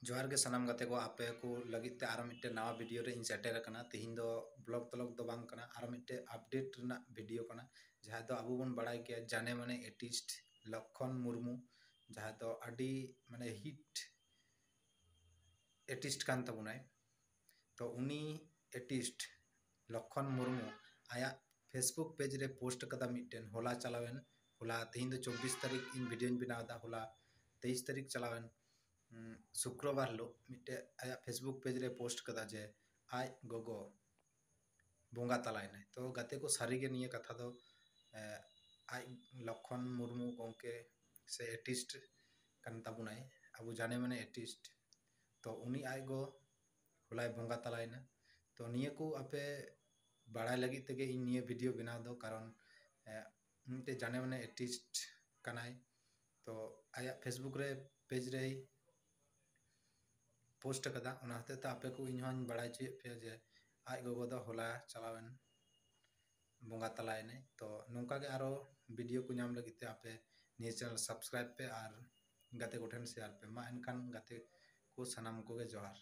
जोहार के सानाम गाते को आपे को लगित ते आरो मिट्टे नवा वीडियो रे इन सेटेर कना तिहिन दो ब्लॉग तलॉग दो बांग कना आरो मिट्टे अपडेट रना वीडियो कना जहां दो अबु बन बड़ाई के जाने माने आर्टिस्ट लखन मुर्मू जहां दो अडी माने हिट आर्टिस्ट कान तबुनाय तो उनी आर्टिस्ट लखन मुर्मू आया फेसबुक पेज रे पोस्ट कदा मिट्टेन होला चलावेन होला तिहिन दो 24 तारीख इन वीडियो बनावदा होला 23 तारीख चलावेन शुक्रवार लो मिट्टे आया फेसबुक पेज रे पोस्ट कदा जे आज गोगो बोंगा तलायना तो गाते को सारी के निये कथा दो आज लखन मुर्मू गोंके से आर्टिस्ट कान ताबुनाय अबु जाने माने आर्टिस्ट तो उनी आज गो होलाय बोंगा तलायना तो निये को आपे बड़ाई लगी तेगे इन निये वीडियो बना दो कारण मिट्टे जाने माने आर्टिस्ट कनाय तो आया फेसबुक रे पेज रे पोस्ट कदा उना हते ता आपे को इन हन बड़ाई चे पे जे आज गोगो दो होला चलावेन बोंगा तलायने तो नोंका के आरो वीडियो को नाम लगी ते आपे निये चैनल सब्सक्राइब पे और गाते को ठेन शेयर पे मा एनकान गाते को सनाम को गे जोहार।